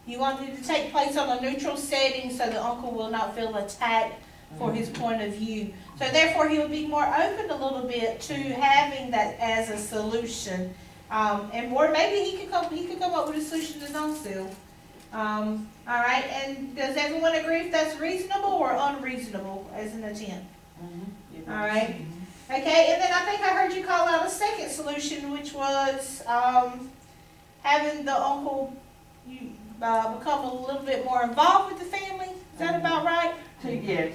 You want it to take place on a neutral setting so the uncle will not feel attacked for his point of view. So therefore, he will be more open a little bit to having that as a solution. And more, maybe he could come up with a solution his own self. All right, and does everyone agree if that's reasonable or unreasonable as an attempt? All right. Okay, and then I think I heard you call out a second solution, which was having the uncle become a little bit more involved with the family. Is that about right? Yes,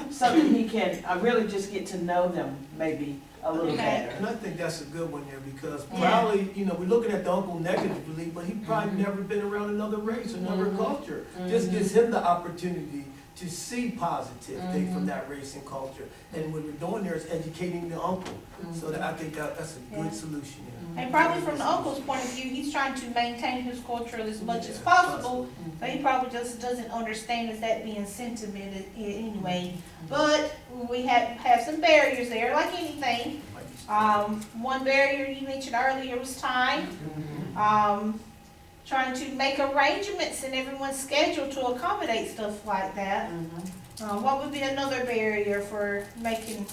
so that he can really just get to know them maybe a little better. And I think that's a good one there, because probably, you know, we're looking at the uncle negatively, but he probably never been around another race, another culture. Just gives him the opportunity to see positive things from that race and culture. And what we're doing there is educating the uncle. So that I think that's a good solution. And probably from the uncle's point of view, he's trying to maintain his culture as much as possible. So he probably just doesn't understand as that being sentiment anyway. But we have some barriers there, like anything. One barrier you mentioned earlier was time. Trying to make arrangements in everyone's schedule to accommodate stuff like that. What would be another barrier for making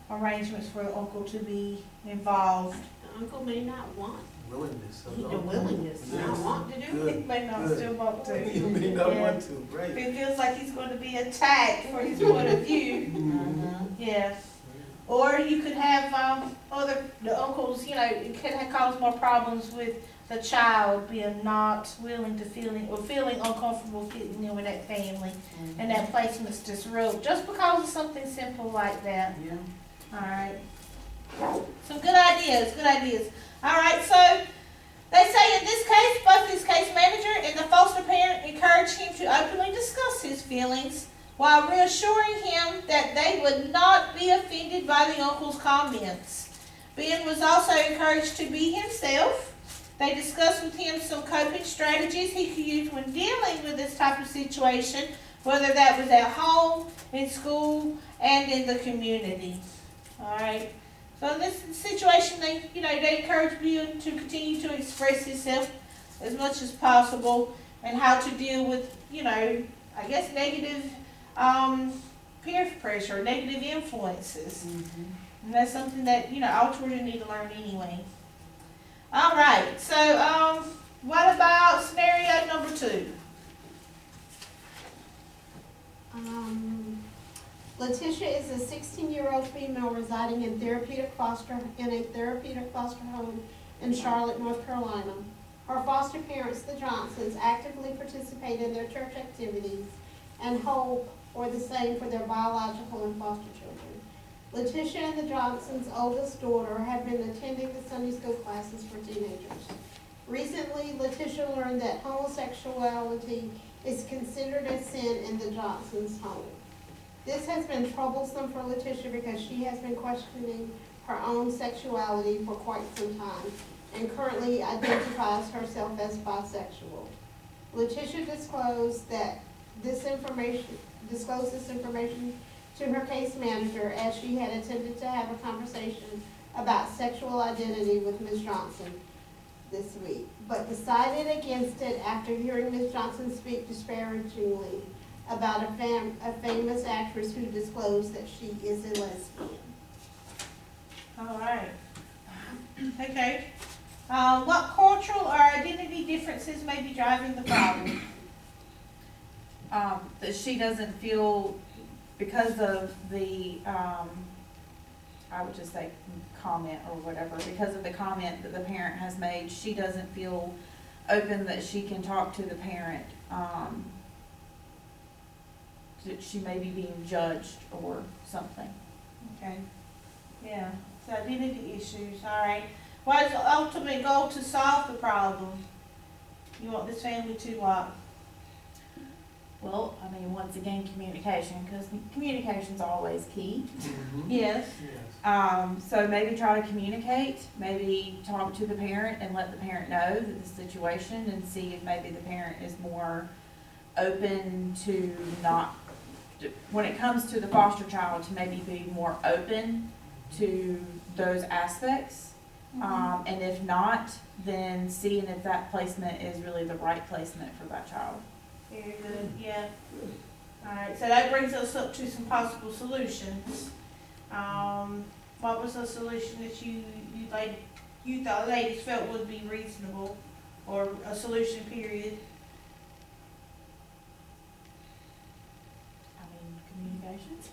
arrangements for the uncle to be involved? The uncle may not want. Willingness. The willingness, not want to do it. He may not still want to. He may not want to, right. If he feels like he's going to be attacked for his point of view. Yes. Or you could have the uncles, you know, it could cause more problems with the child being not willing to feeling uncomfortable fitting in with that family, and that placement's disrupted just because of something simple like that. All right. Some good ideas, good ideas. All right, so they say in this case, both his case manager and the foster parent encouraged him to openly discuss his feelings while reassuring him that they would not be offended by the uncle's comments. Ben was also encouraged to be himself. They discussed with him some coping strategies he could use when dealing with this type of situation, whether that was at home, in school, and in the community. All right. So in this situation, they encourage Ben to continue to express himself as much as possible, and how to deal with, I guess, negative peer pressure, negative influences. And that's something that, all children need to learn anyway. All right, so what about scenario number 2? Letitia is a 16-year-old female residing in a therapeutic foster home in Charlotte, North Carolina. Her foster parents, the Johnsons, actively participate in their church activities and hope for the same for their biological and foster children. Letitia and the Johnsons' oldest daughter have been attending the Sunday school classes for teenagers. Recently, Letitia learned that homosexuality is considered a sin in the Johnsons' home. This has been troublesome for Letitia because she has been questioning her own sexuality for quite some time and currently identifies herself as bisexual. Letitia disclosed this information to her case manager as she had attempted to have a conversation about sexual identity with Ms. Johnson this week, but decided against it after hearing Ms. Johnson speak disparagingly about a famous actress who disclosed that she is a lesbian. All right. Okay. What cultural or identity differences may be driving the problem? That she doesn't feel, because of the, I would just say comment or whatever, because of the comment that the parent has made, she doesn't feel open that she can talk to the parent. That she may be being judged or something. Okay. Yeah. So identity issues. All right. What is the ultimate goal to solve the problem? You want this family to what? Well, I mean, once again, communication, because communication's always key. Yes. So maybe try to communicate, maybe talk to the parent and let the parent know that the situation, and see if maybe the parent is more open to not, when it comes to the foster child, to maybe be more open to those aspects. And if not, then seeing if that placement is really the right placement for that child. Very good, yeah. Alright, so that brings us up to some possible solutions. What was the solution that you thought ladies felt would be reasonable, or a solution period? I mean, communications.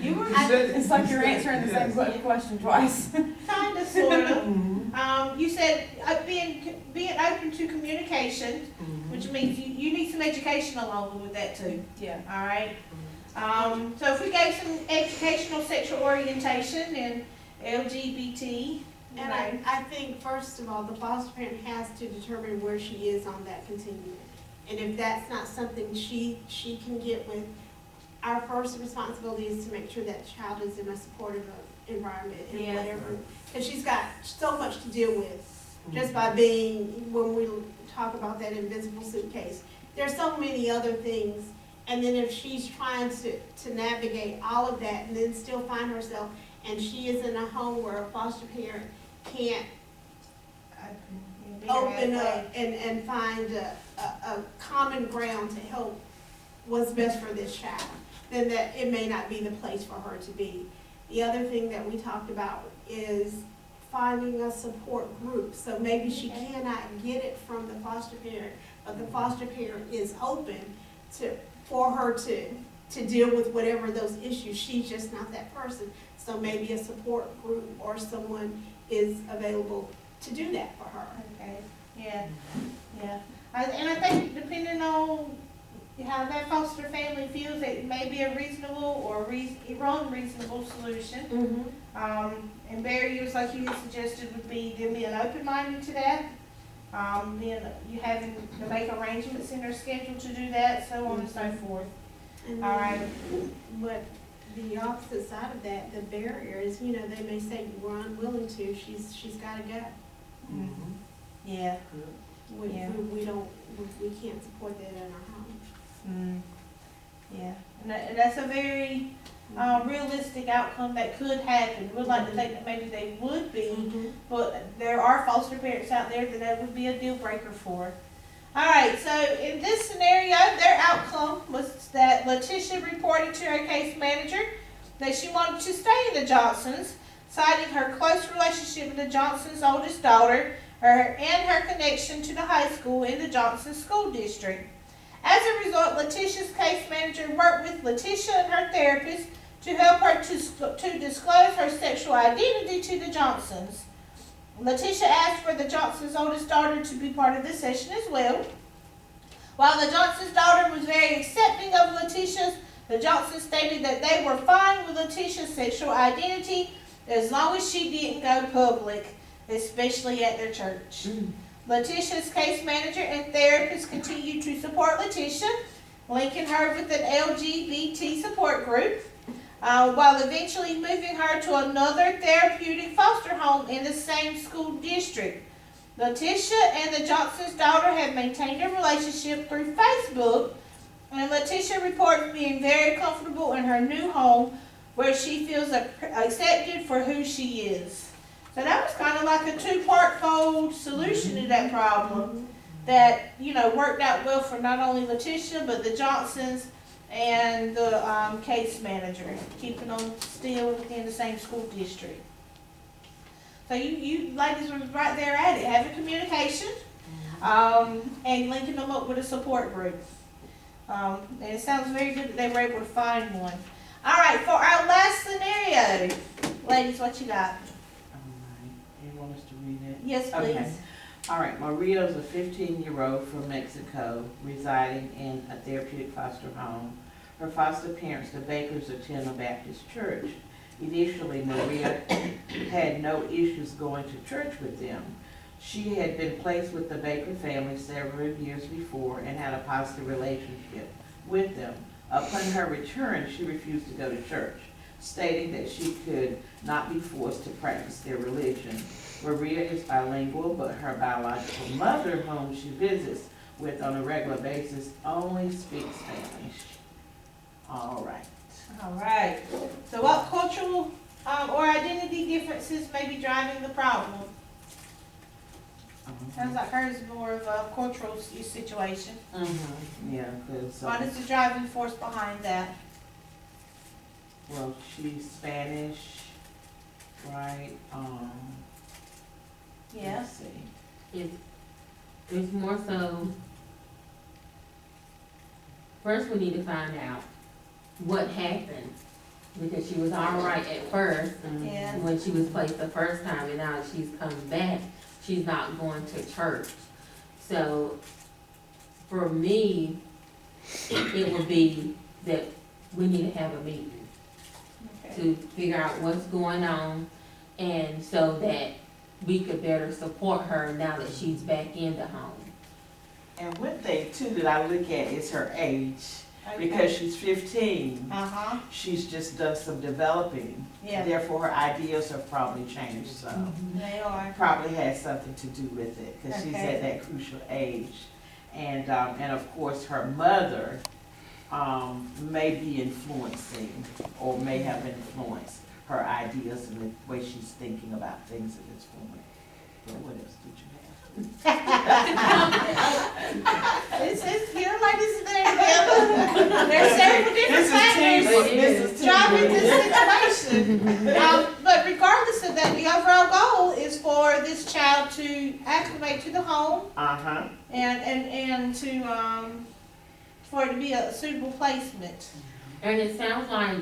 You were It's like you're answering the same question twice. kinda, sorta. Mhm. You said being open to communication, Mhm. which means you need some education along with that too, Yeah. alright? So if we gave some educational sexual orientation and LGBT, you And know, I think, first of all, the foster parent has to determine where she is on that continuum. And if that's not something she can get with, our first responsibility is to make sure that child is in a supportive environment and Yeah. whatever. Because she's got so much to deal with, just by being, when we talk about that invisible suitcase. There's so many other things, and then if she's trying to navigate all of that and then still find herself, and she is in a home where a foster parent can't open up and find a common ground to help what's best for this child, then that it may not be the place for her to be. The other thing that we talked about is finding a support group. So maybe she cannot get it from the foster parent, but the foster parent is open for her to deal with whatever those issues. She's just not that person. So maybe a support group or someone is available to do that for her. Okay, yeah, yeah. And I think depending on how that foster family feels, it may be a reasonable or unreasonable solution. And barriers, like you had suggested, would be them being open-minded to that. Then you having to make arrangements in their schedule to do that, so on and so forth. And All right. But the opposite side of that, the barrier is, they may say, we're unwilling to, she's gotta go. Mhm. Yeah. We Yeah. we can't support that in our home. Yeah, and that's a very realistic outcome that could happen. We'd like to think that maybe they would be, but there are foster parents out there that would be a deal breaker for. All right, so in this scenario, their outcome was that Letitia reported to her case manager that she wanted to stay in the Johnsons, citing her close relationship with the Johnsons' oldest daughter and her connection to the high school in the Johnson School District. As a result, Letitia's case manager worked with Letitia and her therapist to help her to disclose her sexual identity to the Johnsons. Letitia asked for the Johnsons' oldest daughter to be part of the session as well. While the Johnsons' daughter was very accepting of Letitia's, the Johnsons stated that they were fine with Letitia's sexual identity as long as she didn't go public, especially at their church. Letitia's case manager and therapist continued to support Letitia, linking her with an LGBT support group, while eventually moving her to another therapeutic foster home in the same school district. Letitia and the Johnson's daughter have maintained a relationship through Facebook, and Letitia reports being very comfortable in her new home where she feels accepted for who she is. So that was kind of like a two-part fold solution to that problem that, worked out well for not only Letitia, but the Johnsons and the case manager, keeping them still within the same school district. So you ladies were right there at it, having communication, and linking them up with a support group. And it sounds very good that they were able to find one. All right, for our last scenario, ladies, what you got? You want us to read it? Yes, please. Okay. All right, Maria's a 15-year-old from Mexico residing in a therapeutic foster home. Her foster parents, the Bakers, attend a Baptist church. Initially, Maria had no issues going to church with them. She had been placed with the Baker family several years before and had a positive relationship with them. Upon her return, she refused to go to church, stating that she could not be forced to practice their religion. Maria is bilingual, but her biological mother, whom she visits with on a regular basis, only speaks Spanish. All right. All right. So what cultural Or identity differences may be driving the problem. Sounds like hers is more of a cultural situation. Yeah, cause, What is the driving force behind that? well, she's Spanish, right, Yeah. let's see. It's more so, first we need to find out what happened, because she was all right at first, Yeah. when she was placed the first time, and now that she's come back, she's not going to church. So, for me, it would be that we need to have a meeting Okay. to figure out what's going on, and so that we could better support her now that she's back in the home. And one thing too that I look at is her age, because she's 15. Uh-huh, She's just done some developing. yeah, Therefore, her ideas have probably changed, so they are. probably has something to do with it, because she's Okay. at that crucial age. And of course, her mother, may be influencing, or may have influenced her ideas and the way she's thinking about things at this point. But what else did you This is, your ladies there together. There's several different factors This is driving this situation. But regardless of that, the overall goal is for this child to acclimate to the home Uh-huh. and to, for it to be a suitable placement. And it sounds like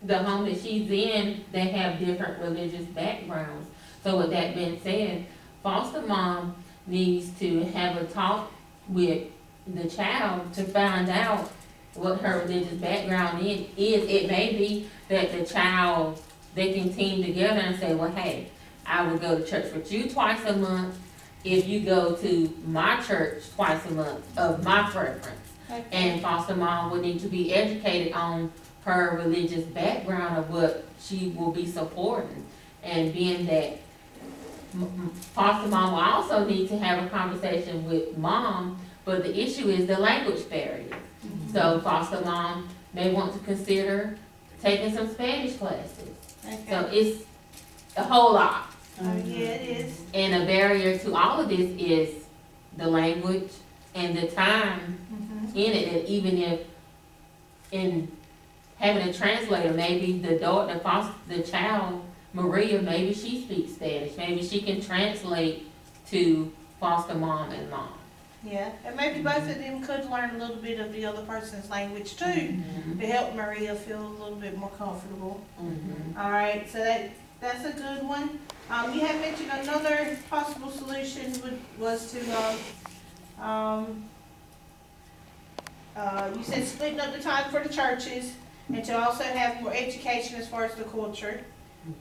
the home that she's in, they have different religious backgrounds. So with that being said, foster mom needs to have a talk with the child to find out what her religious background is. It may be that the child, they can team together and say, well, hey, I will go to church with you twice a month if you go to my church twice a month of my preference. And foster mom would need to be educated on her religious background of what she will be supporting. And being that foster mom will also need to have a conversation with mom, but the issue is the language barrier. So foster mom may want to consider taking some Spanish classes. So Okay. it's a whole lot. Oh, yeah, it is. And a barrier to all of this is the language and the time Mhm. in it, and even if in having a translator, maybe the daughter, the child, Maria, maybe she speaks Spanish, maybe she can translate to foster mom and mom. Yeah, and maybe both of them could learn a little bit of the other person's language too, to help Maria feel a little bit more comfortable. All right, so that's a good one. You had mentioned another possible solution was to, you said splitting up the time for the churches and to also have more education as far as the culture.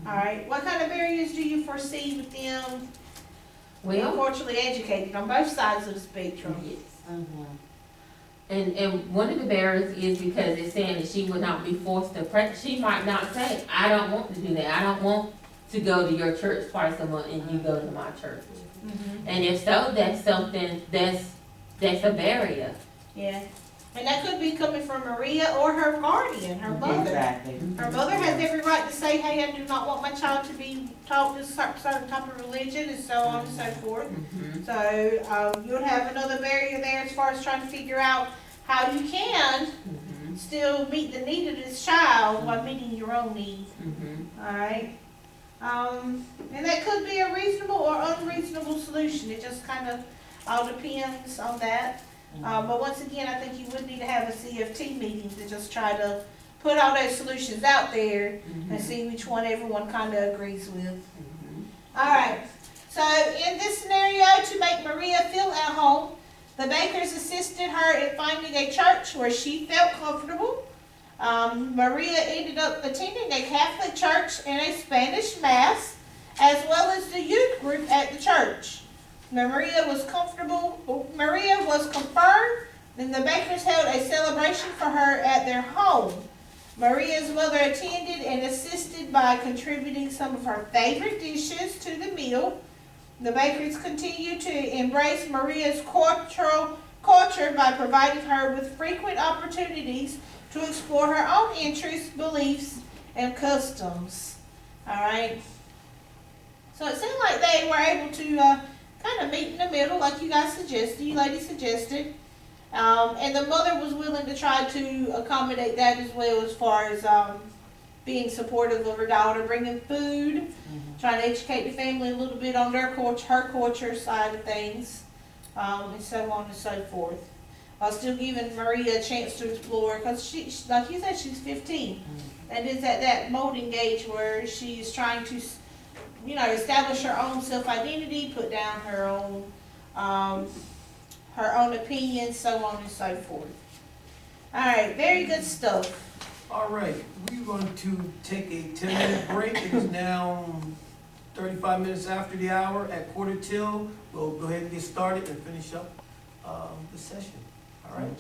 All right, what kind of barriers do you foresee with them being Well, culturally educated on both sides of the spectrum? yes. And one of the barriers is because it's saying that she would not be forced to practice. She might not say, I don't want to do that. I don't want to go to your church twice a month and you go to my church. Mhm. And if so, that's something, that's a barrier. Yeah, and that could be coming from Maria or her guardian, her mother. Exactly. Her mother has every right to say, hey, I do not want my child to be taught this certain type of religion, and so on and so forth. So, you would have another barrier there as far as trying to figure out how you can still meet the need of this child while meeting your own needs, alright? And that could be a reasonable or unreasonable solution, it just kind of all depends on that. But once again, I think you would need to have a CFT meeting to just try to put all those solutions out there and see which one everyone kind of agrees with. Alright, so in this scenario, to make Maria feel at home, the Bakers assisted her in finding a church where she felt comfortable. Maria ended up attending a Catholic church and a Spanish mass, as well as the youth group at the church. Maria was confirmed, and the Bakers held a celebration for her at their home. Maria's mother attended and assisted by contributing some of her favorite dishes to the meal. The Bakers continued to embrace Maria's culture by providing her with frequent opportunities to explore her own interests, beliefs, and customs. All right. So it seemed like they were able to kind of meet in the middle, like you guys suggested, you ladies suggested. And the mother was willing to try to accommodate that as well, as far as being supportive of her daughter, bringing food, trying to educate the family a little bit on their culture, her culture side of things, and so on and so forth. While still giving Maria a chance to explore, because she, like you said, she's 15, and is at that molding age where she's trying to, you know, establish her own self-identity, put down her own opinions, so on and so forth. All right, very good stuff. All right, we're going to take a 10-minute break. It is now 35 minutes after the hour at 1:45. We'll go ahead and get started and finish up the session. All right?